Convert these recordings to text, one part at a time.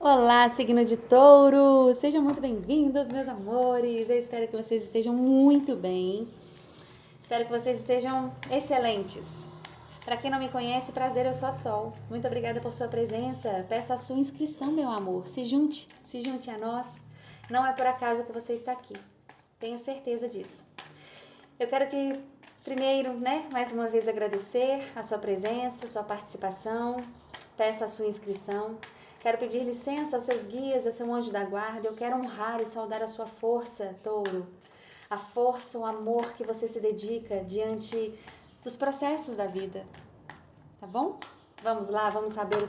Olá, signo de Touro! Sejam muito bem-vindos, meus amores! Eu espero que vocês estejam muito bem. Espero que vocês estejam excelentes. Para quem não me conhece, prazer, eu sou a Sol. Muito obrigada por sua presença. Peço a sua inscrição, meu amor. Se junte a nós. Não é por acaso que você está aqui. Tenha certeza disso. Eu quero que, primeiro, mais uma vez agradecer a sua presença, a sua participação. Peço a sua inscrição. Quero pedir licença aos seus guias, ao seu anjo da guarda. Eu quero honrar e saudar a sua força, Touro. A força, o amor que você se dedica diante dos processos da vida. Tá bom? Vamos lá, vamos saber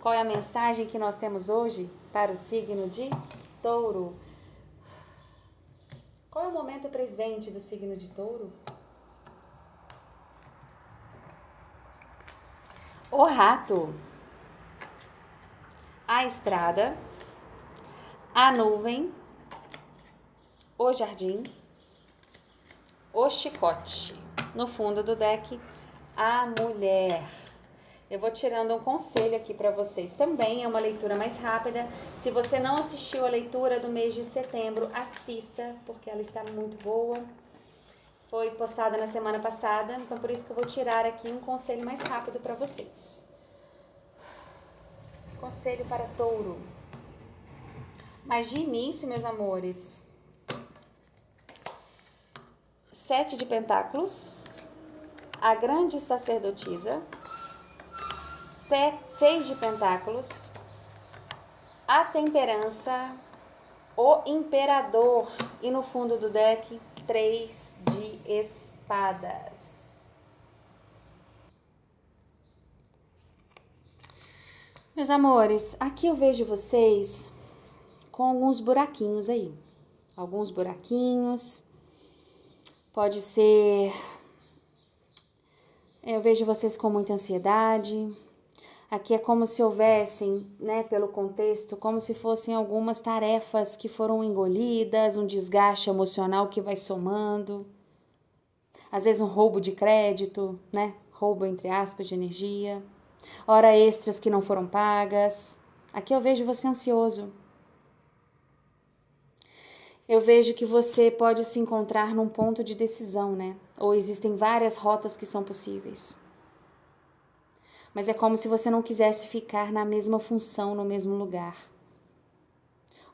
qual é a mensagem que nós temos hoje para o signo de Touro. Qual é o momento presente do signo de Touro? O rato, a estrada, a nuvem, o jardim, o chicote. No fundo do deck, a mulher. Eu vou tirando um conselho aqui para vocês. Também é uma leitura mais rápida. Se você não assistiu a leitura do mês de setembro, assista, porque ela está muito boa. Foi postada na semana passada, então por isso que eu vou tirar aqui um conselho mais rápido para vocês. Conselho para Touro. Mas de início, meus amores, 7 de pentáculos, a grande sacerdotisa, 6 de pentáculos, a temperança, o imperador e no fundo do deck, 3 de espadas. Meus amores, aqui eu vejo vocês com alguns buraquinhos aí. Alguns buraquinhos. Pode ser... Eu vejo vocês com muita ansiedade. Aqui é como se houvessem, pelo contexto, como se fossem algumas tarefas que foram engolidas, um desgaste emocional que vai somando. Às vezes um roubo de crédito, Roubo, entre aspas, de energia. Hora extras que não foram pagas. Aqui eu vejo você ansioso. Eu vejo que você pode se encontrar num ponto de decisão, Ou existem várias rotas que são possíveis. Mas é como se você não quisesse ficar na mesma função, no mesmo lugar.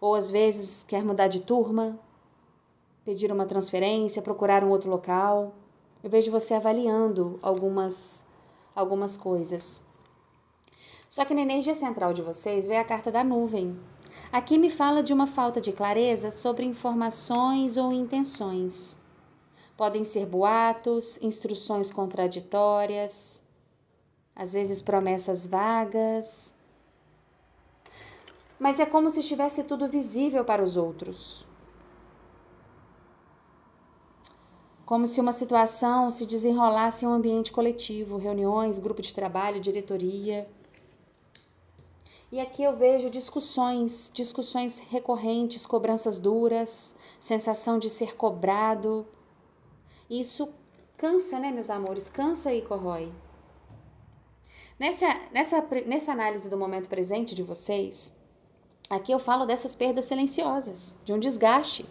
Ou às vezes quer mudar de turma, pedir uma transferência, procurar um outro local. Eu vejo você avaliando algumas coisas. Só que na energia central de vocês veio a carta da nuvem. Aqui me fala de uma falta de clareza sobre informações ou intenções. Podem ser boatos, instruções contraditórias, às vezes promessas vagas. Mas é como se estivesse tudo visível para os outros. Como se uma situação se desenrolasse em um ambiente coletivo, reuniões, grupo de trabalho, diretoria. E aqui eu vejo discussões recorrentes, cobranças duras, sensação de ser cobrado. Isso cansa, meus amores? Cansa e corrói. Nessa análise do momento presente de vocês, aqui eu falo dessas perdas silenciosas, de um desgaste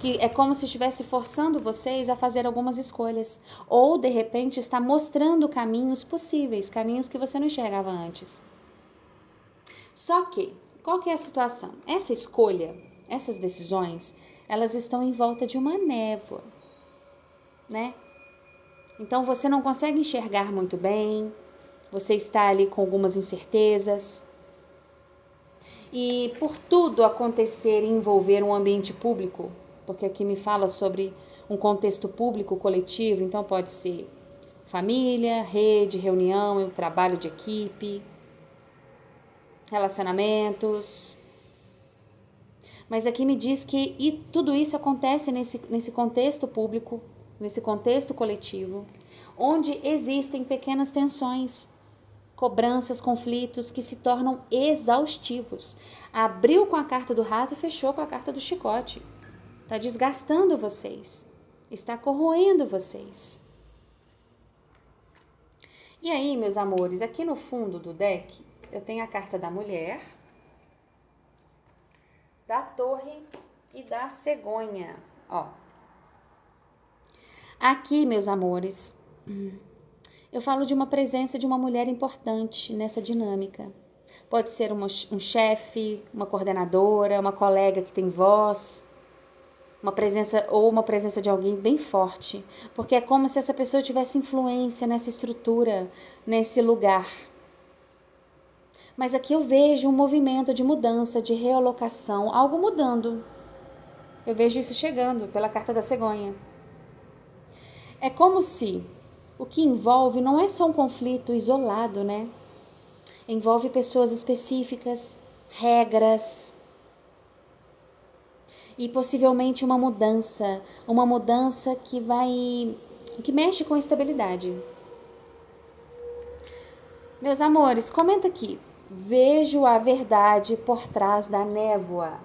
que é como se estivesse forçando vocês a fazer algumas escolhas, ou de repente está mostrando caminhos possíveis, caminhos que você não enxergava antes. Só que, qual que é a situação? Essa escolha, essas decisões, elas estão em volta de uma névoa, Então você não consegue enxergar muito bem, você está ali com algumas incertezas. E por tudo acontecer e envolver um ambiente público, porque aqui me fala sobre um contexto público coletivo, então pode ser família, rede, reunião, trabalho de equipe, relacionamentos. Mas aqui me diz que tudo isso acontece nesse contexto público, nesse contexto coletivo, onde existem pequenas tensões, cobranças, conflitos que se tornam exaustivos. Abriu com a carta do rato e fechou com a carta do chicote. Está desgastando vocês, está corroendo vocês. E aí, meus amores, aqui no fundo do deck, eu tenho a carta da mulher, da torre e da cegonha, ó. Aqui, meus amores, eu falo de uma presença de uma mulher importante nessa dinâmica. Pode ser um chefe, uma coordenadora, uma colega que tem voz, uma presença de alguém bem forte, porque é como se essa pessoa tivesse influência nessa estrutura, nesse lugar. Mas aqui eu vejo um movimento de mudança, de realocação, algo mudando. Eu vejo isso chegando pela carta da cegonha. É como se o que envolve não é só um conflito isolado, né? Envolve pessoas específicas, regras e possivelmente uma mudança que mexe com a estabilidade. Meus amores, comenta aqui. Vejo a verdade por trás da névoa.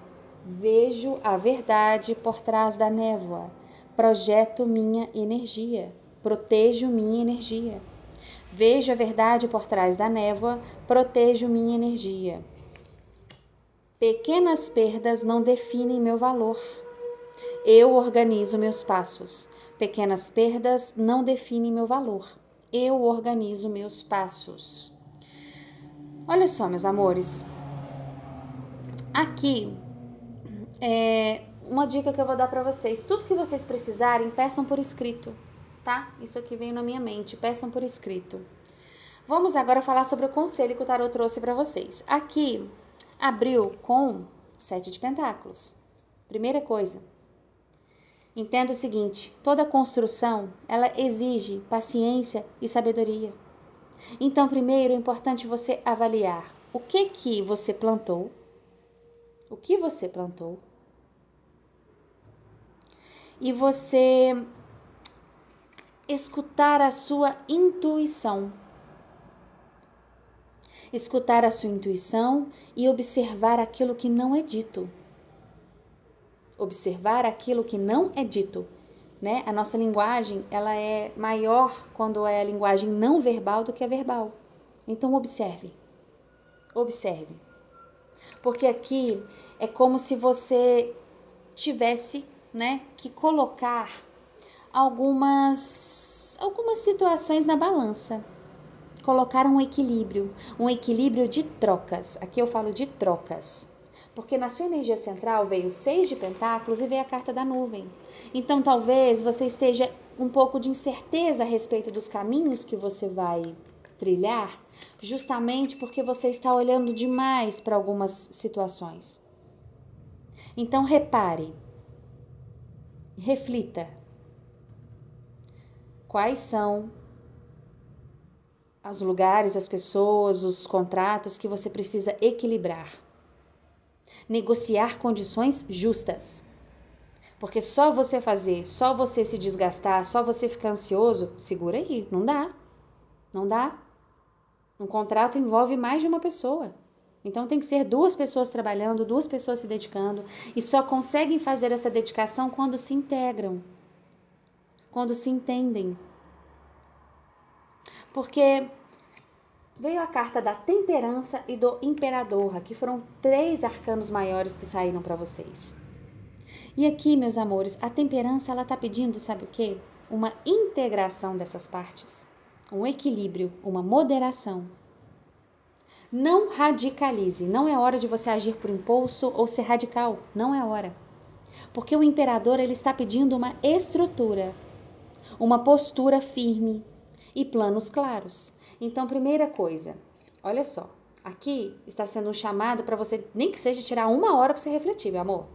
Vejo a verdade por trás da névoa. Projeto minha energia. Protejo minha energia. Vejo a verdade por trás da névoa. Protejo minha energia. Pequenas perdas não definem meu valor. Eu organizo meus passos. Pequenas perdas não definem meu valor. Eu organizo meus passos. Olha só, meus amores. Aqui é uma dica que eu vou dar para vocês. Tudo que vocês precisarem, peçam por escrito, tá? Isso aqui veio na minha mente. Peçam por escrito. Vamos agora falar sobre o conselho que o tarot trouxe para vocês. Aqui abriu com 7 de pentáculos. Primeira coisa, entenda o seguinte: toda construção, ela exige paciência e sabedoria. Então, primeiro é importante você avaliar o que você plantou, e você escutar a sua intuição. Escutar a sua intuição e observar aquilo que não é dito. Observar aquilo que não é dito, né? A nossa linguagem, ela é maior quando é a linguagem não verbal do que a verbal. Então, observe. Observe. Porque aqui é como se você tivesse, né, que colocar algumas situações na balança. Colocar um equilíbrio de trocas. Aqui eu falo de trocas. Porque na sua energia central veio o 6 de pentáculos e veio a carta da nuvem. Então, talvez você esteja um pouco de incerteza a respeito dos caminhos que você vai trilhar, justamente porque você está olhando demais para algumas situações. Então, repare, reflita. Quais são os lugares, as pessoas, os contratos que você precisa equilibrar? Negociar condições justas. Porque só você fazer, só você se desgastar, só você ficar ansioso, segura aí, não dá. Não dá. Um contrato envolve mais de uma pessoa. Então tem que ser 2 pessoas trabalhando, 2 pessoas se dedicando, e só conseguem fazer essa dedicação quando se integram, quando se entendem. Porque veio a carta da temperança e do imperador, que foram 3 arcanos maiores que saíram para vocês. E aqui, meus amores, a temperança, ela tá pedindo, sabe o quê? Uma integração dessas partes, um equilíbrio, uma moderação. Não radicalize, não é hora de você agir por impulso ou ser radical, não é hora. Porque o imperador, ele está pedindo uma estrutura, uma postura firme e planos claros. Então, primeira coisa, olha só, aqui está sendo um chamado para você, nem que seja tirar 1 hora para você refletir, meu amor.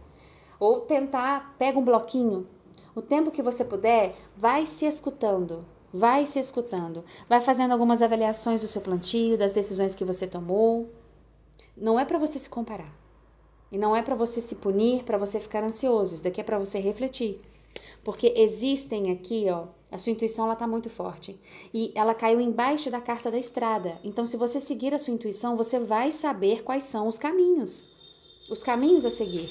Ou tentar, pega um bloquinho, o tempo que você puder, vai se escutando, vai fazendo algumas avaliações do seu plantio, das decisões que você tomou. Não é para você se comparar, e não é para você se punir, para você ficar ansioso, isso daqui é para você refletir. Porque existem aqui, ó, a sua intuição, ela tá muito forte. E ela caiu embaixo da carta da estrada. Então, se você seguir a sua intuição, você vai saber quais são os caminhos a seguir.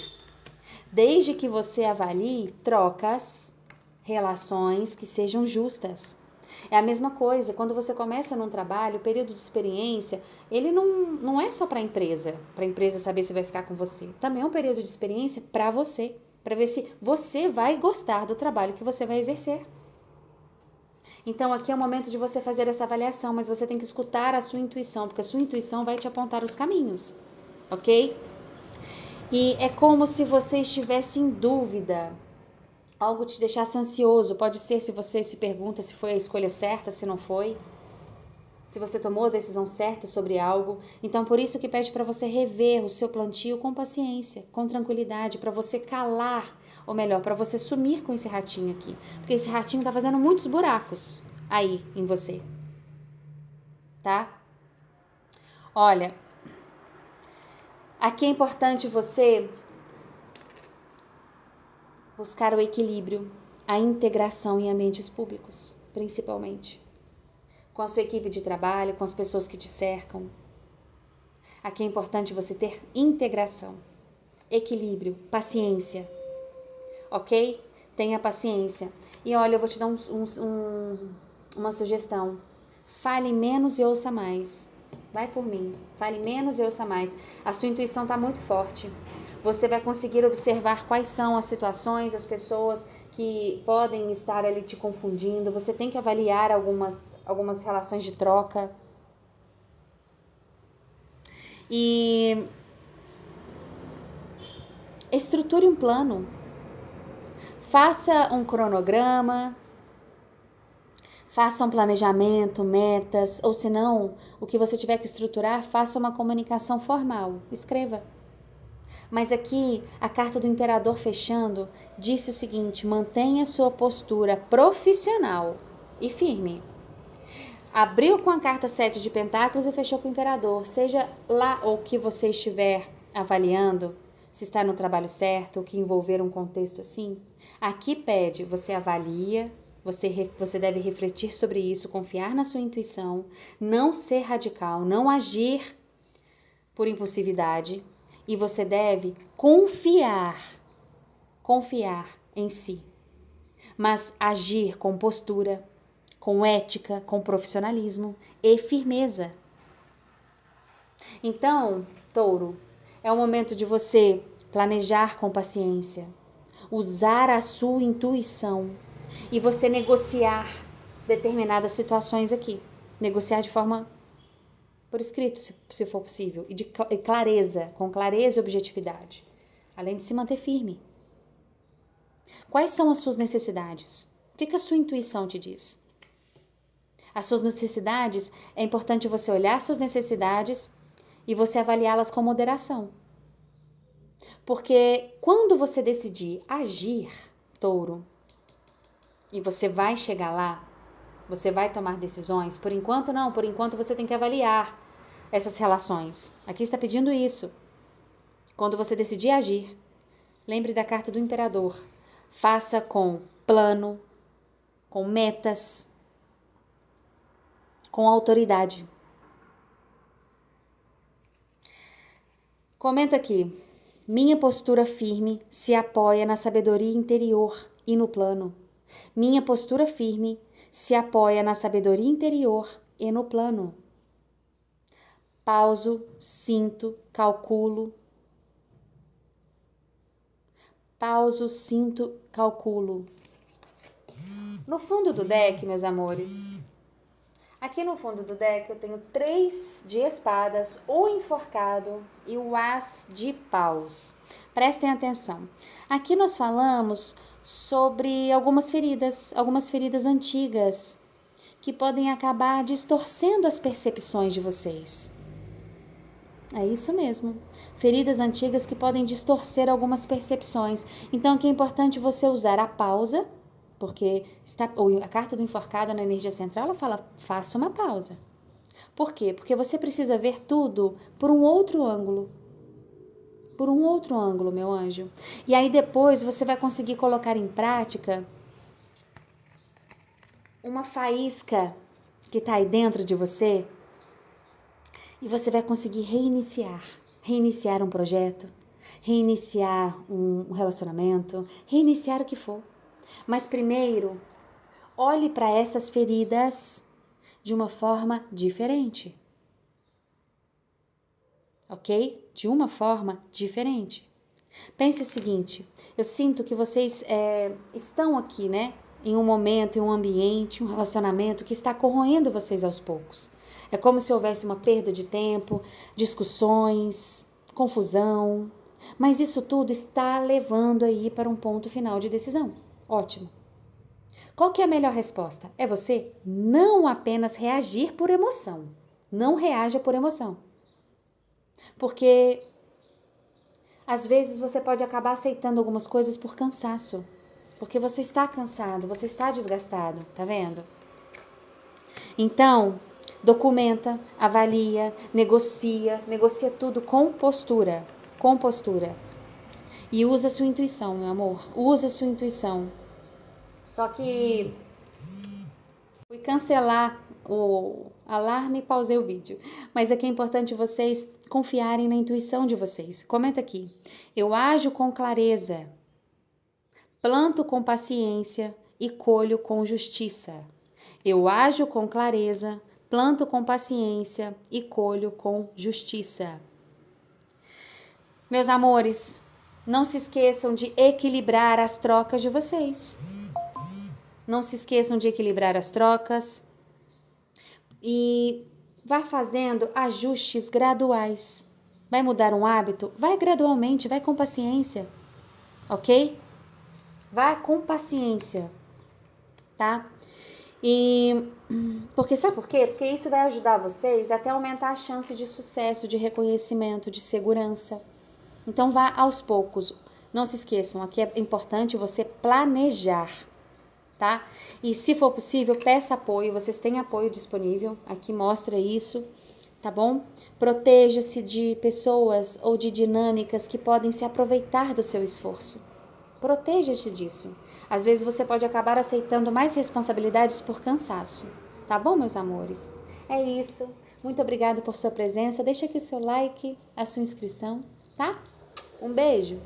Desde que você avalie trocas, relações que sejam justas. É a mesma coisa, quando você começa num trabalho, o período de experiência, ele não é só para a empresa saber se vai ficar com você. Também é um período de experiência para você, para ver se você vai gostar do trabalho que você vai exercer. Então aqui é o momento de você fazer essa avaliação, mas você tem que escutar a sua intuição, porque a sua intuição vai te apontar os caminhos, ok? E é como se você estivesse em dúvida, algo te deixasse ansioso. Pode ser se você se pergunta se foi a escolha certa, se não foi, se você tomou a decisão certa sobre algo. Então por isso que pede para você rever o seu plantio com paciência, com tranquilidade, para você calar, ou melhor, para você sumir com esse ratinho aqui, porque esse ratinho tá fazendo muitos buracos aí em você, tá? Olha, aqui é importante você buscar o equilíbrio, a integração em ambientes públicos, principalmente. Com a sua equipe de trabalho, com as pessoas que te cercam. Aqui é importante você ter integração, equilíbrio, paciência, ok? Tenha paciência. E olha, eu vou te dar uma sugestão. Fale menos e ouça mais. Vai por mim. Fale menos e ouça mais. A sua intuição está muito forte. Você vai conseguir observar quais são as situações, as pessoas que podem estar ali te confundindo. Você tem que avaliar algumas relações de troca. E estruture um plano. Faça um cronograma. Faça um planejamento, metas, ou se não, o que você tiver que estruturar, faça uma comunicação formal. Escreva. Mas aqui, a carta do imperador fechando, disse o seguinte: mantenha sua postura profissional e firme. Abriu com a carta 7 de pentáculos e fechou com o imperador. Seja lá o que você estiver avaliando, se está no trabalho certo, o que envolver um contexto assim, aqui pede, você avalia, você deve refletir sobre isso, confiar na sua intuição, não ser radical, não agir por impulsividade, e você deve confiar em si, mas agir com postura, com ética, com profissionalismo e firmeza. Então, Touro, é o momento de você planejar com paciência, usar a sua intuição e você negociar determinadas situações aqui. Negociar de forma por escrito, se for possível, e clareza, com clareza e objetividade, além de se manter firme. Quais são as suas necessidades? O que a sua intuição te diz? As suas necessidades, é importante você olhar suas necessidades e você avaliá-las com moderação. Porque quando você decidir agir, Touro, e você vai chegar lá, você vai tomar decisões, por enquanto não, por enquanto você tem que avaliar essas relações. Aqui está pedindo isso. Quando você decidir agir, lembre da carta do imperador. Faça com plano, com metas, com autoridade. Comenta aqui. Minha postura firme se apoia na sabedoria interior e no plano. Minha postura firme se apoia na sabedoria interior e no plano. Pauso, sinto, calculo. Pauso, sinto, calculo. No fundo do deck, meus amores, aqui no fundo do deck eu tenho 3 de espadas, o enforcado e o as de paus. Prestem atenção. Aqui nós falamos sobre algumas feridas antigas que podem acabar distorcendo as percepções de vocês. É isso mesmo. Feridas antigas que podem distorcer algumas percepções. Então, aqui é importante você usar a pausa, porque a carta do enforcado na energia central, ela fala, faça uma pausa. Por quê? Porque você precisa ver tudo por um outro ângulo. Por um outro ângulo, meu anjo. E aí depois você vai conseguir colocar em prática uma faísca que está aí dentro de você. E você vai conseguir reiniciar um projeto, reiniciar um relacionamento, reiniciar o que for. Mas primeiro, olhe para essas feridas de uma forma diferente. Ok? De uma forma diferente. Pense o seguinte, eu sinto que vocês estão aqui, né? Em um momento, em um ambiente, um relacionamento que está corroendo vocês aos poucos. É como se houvesse uma perda de tempo, discussões, confusão. Mas isso tudo está levando aí para um ponto final de decisão. Ótimo. Qual que é a melhor resposta? É você não apenas reagir por emoção. Não reaja por emoção. Porque às vezes você pode acabar aceitando algumas coisas por cansaço. Porque você está cansado, você está desgastado, tá vendo? Então, documenta, avalia, negocia tudo com postura. Com postura. E usa a sua intuição, meu amor. Usa a sua intuição. Só que fui cancelar o alarme e pausei o vídeo. Mas aqui é importante vocês confiarem na intuição de vocês. Comenta aqui. Eu ajo com clareza, planto com paciência e colho com justiça. Eu ajo com clareza, planto com paciência e colho com justiça. Meus amores, não se esqueçam de equilibrar as trocas de vocês. Não se esqueçam de equilibrar as trocas e vá fazendo ajustes graduais. Vai mudar um hábito? Vai gradualmente, vai com paciência, ok? Vai com paciência, tá? Porque sabe por quê? Porque isso vai ajudar vocês até aumentar a chance de sucesso, de reconhecimento, de segurança. Então vá aos poucos. Não se esqueçam, aqui é importante você planejar, tá? E se for possível, peça apoio, vocês têm apoio disponível, aqui mostra isso, tá bom? Proteja-se de pessoas ou de dinâmicas que podem se aproveitar do seu esforço. Proteja-se disso. Às vezes você pode acabar aceitando mais responsabilidades por cansaço, tá bom, meus amores? É isso. Muito obrigada por sua presença. Deixa aqui o seu like, a sua inscrição, tá? Um beijo!